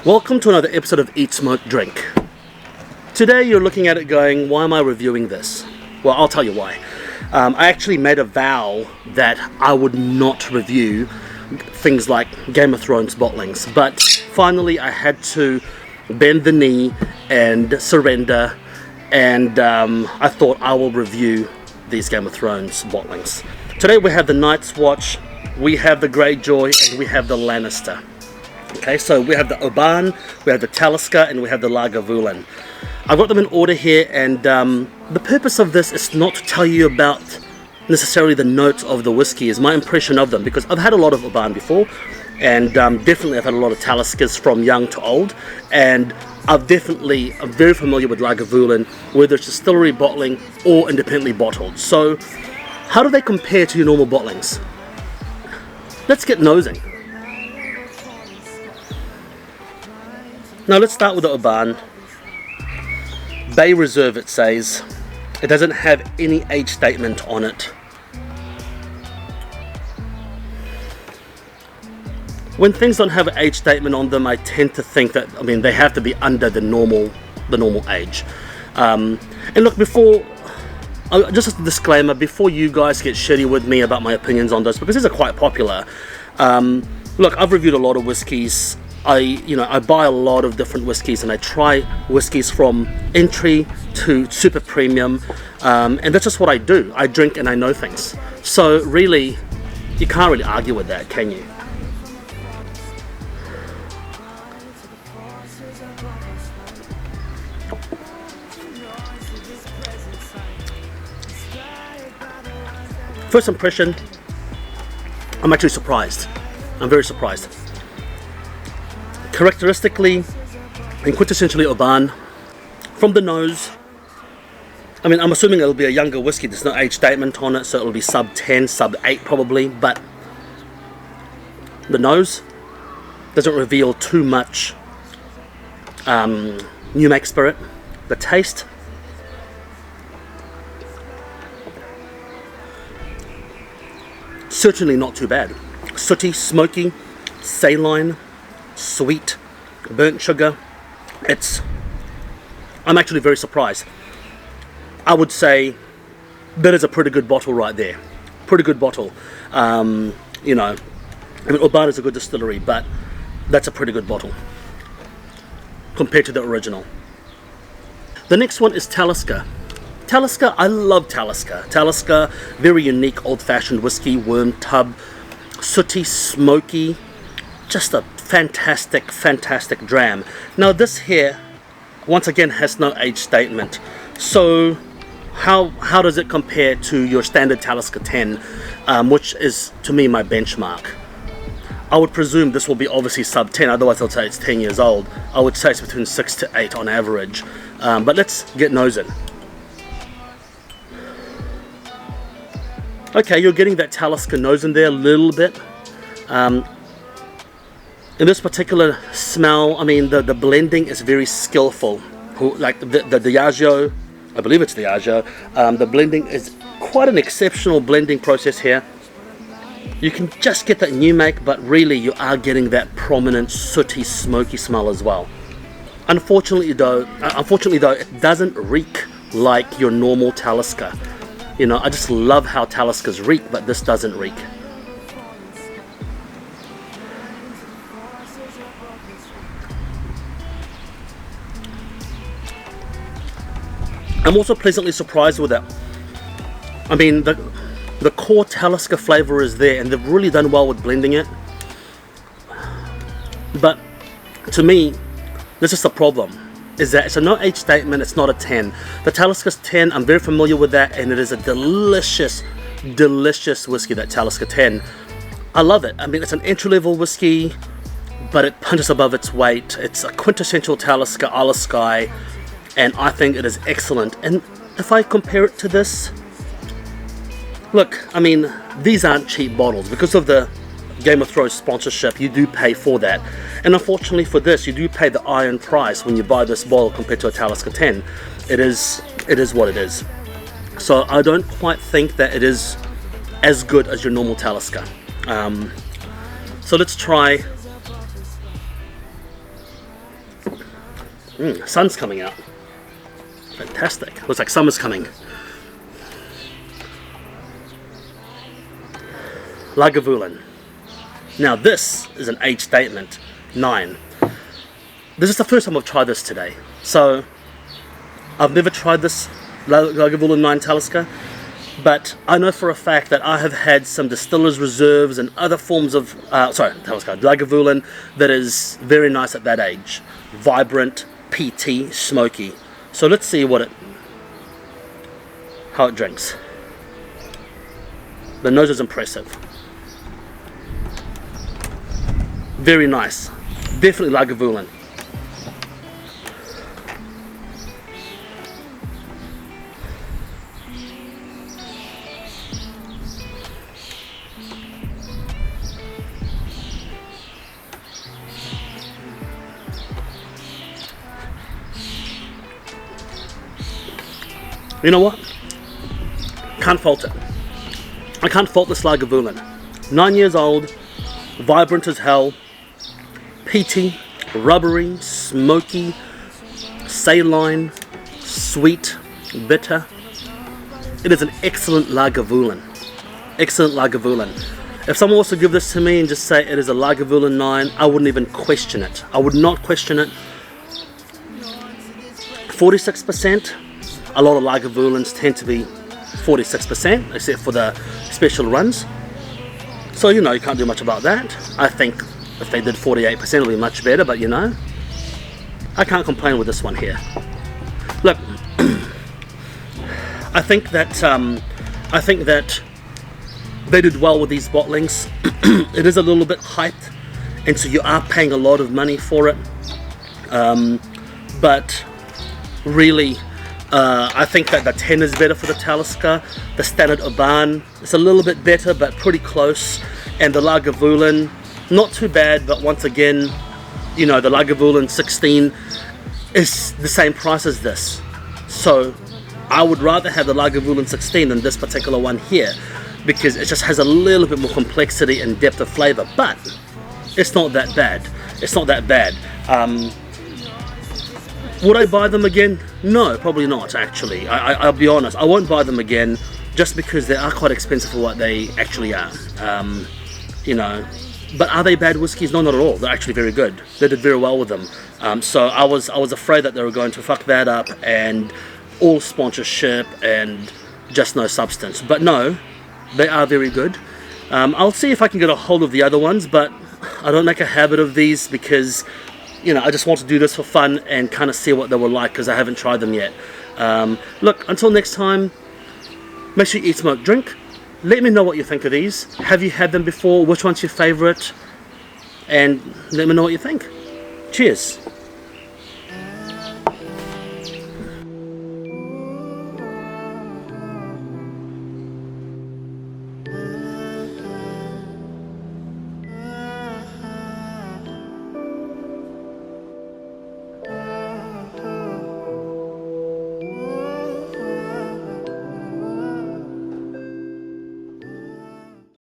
Welcome to another episode of Eat, Smoke, Drink. Today you're looking at it going, why am I reviewing this? Well, I'll tell you why. I actually made a vow that I would not review things like Game of Thrones bottlings, but finally I had to bend the knee and surrender, and I thought I will review these Game of Thrones bottlings. Today we have the Night's Watch, we have the Greyjoy, and we have the Lannister. Okay, so we have the Oban, we have the Talisker, and we have the Lagavulin. I've got them in order here, and the purpose of this is not to tell you about necessarily the notes of the whiskey, is my impression of them, because I've had a lot of Oban before, and definitely I've had a lot of Taliskers from young to old, and I'm very familiar with Lagavulin, whether it's distillery bottling or independently bottled. So how do they compare to your normal bottlings? Let's get nosing. Now let's start with the Oban. Bay Reserve, it says. It doesn't have any age statement on it. When things don't have an age statement on them, I tend to think that, they have to be under the normal age. And look, just as a disclaimer, before you guys get shitty with me about my opinions on this, because these are quite popular. Look, I've reviewed a lot of whiskies. I buy a lot of different whiskies, and I try whiskies from entry to super premium, and that's just what I do. I drink and I know things. So really, you can't really argue with that, can you? First impression, I'm actually surprised. I'm very surprised. Characteristically and quintessentially Oban, from the nose, I'm assuming it'll be a younger whiskey. There's no age statement on it, so it'll be sub 10, sub 8 probably, but the nose doesn't reveal too much new make spirit. The taste, certainly not too bad. Sooty, smoky, saline, sweet, burnt sugar. I'm actually very surprised. I would say that is a pretty good bottle right there. Pretty good bottle. Oban is a good distillery, but that's a pretty good bottle compared to the original. The next one is Talisker. Talisker, I love Talisker. Talisker, very unique old-fashioned whiskey, worm tub, sooty, smoky, just a fantastic dram. Now this here, once again, has no age statement. So how does it compare to your standard Talisker 10, which is to me my benchmark? I would presume this will be obviously sub 10, otherwise they'll say it's 10 years old. I would say it's between 6 to 8 on average. But let's get nosing. Okay, you're getting that Talisker nose in there a little bit. In this particular smell, the blending is very skillful. Like the Diageo, I believe it's Diageo, the blending is quite an exceptional blending process here. You can just get that new make, but really you are getting that prominent sooty, smoky smell as well. Unfortunately though, it doesn't reek like your normal Talisker. I just love how Taliskers reek, but this doesn't reek. I'm also pleasantly surprised with it. The core Talisker flavor is there, and they've really done well with blending it. But to me, this is the problem, is that it's a no age statement, it's not a 10. The Talisker's 10, I'm very familiar with that, and it is a delicious whiskey, that Talisker 10. I love it. It's an entry-level whiskey, but it punches above its weight. It's a quintessential Talisker a la Sky, and I think it is excellent. And if I compare it to this, look, these aren't cheap bottles. Because of the Game of Thrones sponsorship, you do pay for that. And unfortunately for this, you do pay the iron price when you buy this bottle compared to a Talisker 10. It is what it is. So I don't quite think that it is as good as your normal Talisker. So let's try Sun's coming out. Fantastic. Looks like summer's coming. Lagavulin. Now this is an age statement, 9. This is the first time I've tried this today. So, I've never tried this Lagavulin 9 Talisca, but I know for a fact that I have had some Distiller's Reserves and other forms of, Talisca, Lagavulin that is very nice at that age. Vibrant, PT, smoky. So let's see how it drinks. The nose is impressive. Very nice. Definitely Lagavulin. You know what? Can't fault it. I can't fault this Lagavulin. 9 years old, vibrant as hell, peaty, rubbery, smoky, saline, sweet, bitter. It is an excellent Lagavulin. Excellent Lagavulin. If someone was to give this to me and just say it is a Lagavulin 9, I wouldn't even question it. I would not question it. 46%. A lot of Lagavulins tend to be 46%, except for the special runs. So, you know, you can't do much about that. I think if they did 48%, it'll be much better, but you know, I can't complain with this one here. Look, I think that they did well with these bottlings. It is a little bit hyped, and so you are paying a lot of money for it. But really, I think that the 10 is better for the Talisker. The standard Oban is a little bit better, but pretty close. And the Lagavulin, not too bad, but once again, you know, the Lagavulin 16 is the same price as this. So I would rather have the Lagavulin 16 than this particular one here, because it just has a little bit more complexity and depth of flavor. But it's not that bad. It's not that bad. Would I buy them again? No, probably not, actually. I'll be honest, I won't buy them again, just because they are quite expensive for what they actually are. You know, but are they bad whiskies? No, not at all. They're actually very good. They did very well with them. So I was afraid that they were going to fuck that up and all sponsorship and just no substance. But no, they are very good. I'll see if I can get a hold of the other ones, but I don't make a habit of these because, you know, I just want to do this for fun and kind of see what they were like, because I haven't tried them yet. Look, until next time, make sure you eat, smoke, drink. Let me know what you think of these. Have you had them before? Which one's your favorite? And let me know what you think. Cheers.